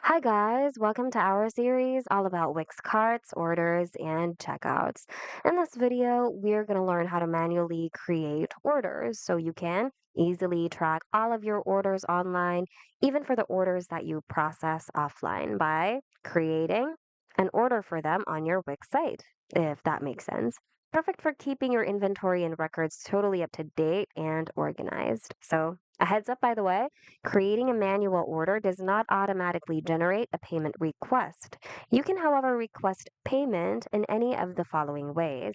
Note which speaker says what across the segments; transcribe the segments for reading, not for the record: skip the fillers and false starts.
Speaker 1: Hi guys, welcome to our series all about Wix carts, orders, and checkouts. In this video, we're going to learn how to manually create orders so you can easily track all of your orders online, even for the orders that you process offline by creating an order for them on your Wix site, if that makes sense. Perfect for keeping your inventory and records totally up to date and organized. So, a heads up, by the way. Creating a manual order does not automatically generate a payment request. You can, however, request payment in any of the following ways.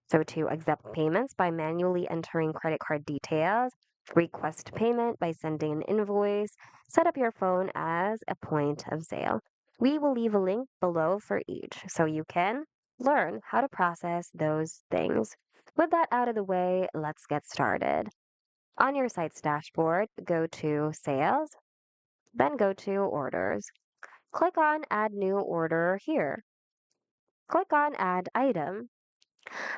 Speaker 1: So, to accept payments by manually entering credit card details, request payment by sending an invoice, set up your phone as a point of sale. We will leave a link below for each so you can learn how to process those things. With that out of the way, let's get started. On your site's dashboard, go to Sales, then go to Orders. Click on Add New Order here. Click on Add Item.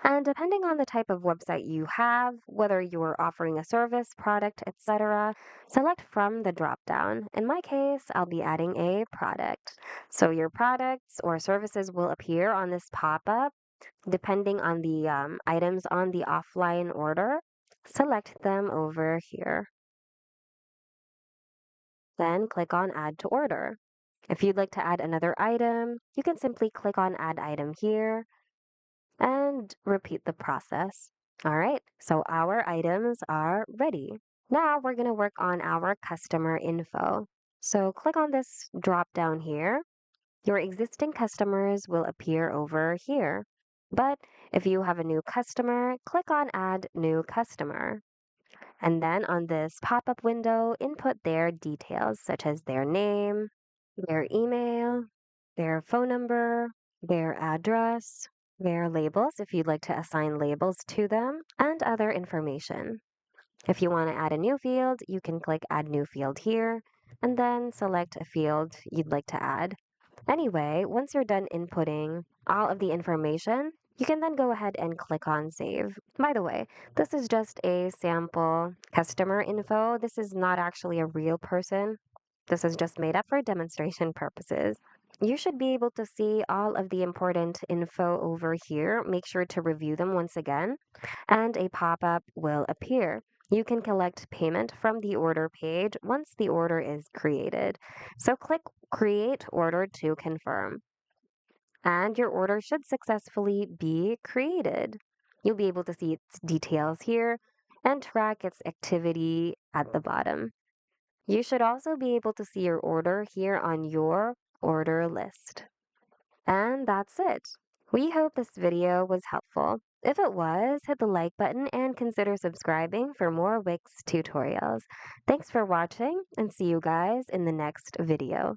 Speaker 1: And depending on the type of website you have, whether you're offering a service, product, etc., select from the drop-down. In my case, I'll be adding a product. So your products or services will appear on this pop-up depending on the items on the offline order. Select them over here. Then click on Add to Order. If you'd like to add another item, you can simply click on Add Item here and repeat the process. All right, so our items are ready. Now we're going to work on our customer info. So click on this drop down here. Your existing customers will appear over here. But if you have a new customer, click on Add New Customer. And then on this pop-up window, input their details such as their name, their email, their phone number, their address, their labels if you'd like to assign labels to them, and other information. If you want to add a new field, you can click Add New Field here, and then select a field you'd like to add. Anyway, once you're done inputting all of the information, you can then go ahead and click on Save. By the way, this is just a sample customer info. This is not actually a real person. This is just made up for demonstration purposes. You should be able to see all of the important info over here. Make sure to review them once again, and a pop-up will appear. You can collect payment from the order page once the order is created. So click Create Order to confirm, and your order should successfully be created. You'll be able to see its details here and track its activity at the bottom. You should also be able to see your order here on your order list. And that's it. We hope this video was helpful. If it was, hit the like button and consider subscribing for more Wix tutorials. Thanks for watching and see you guys in the next video.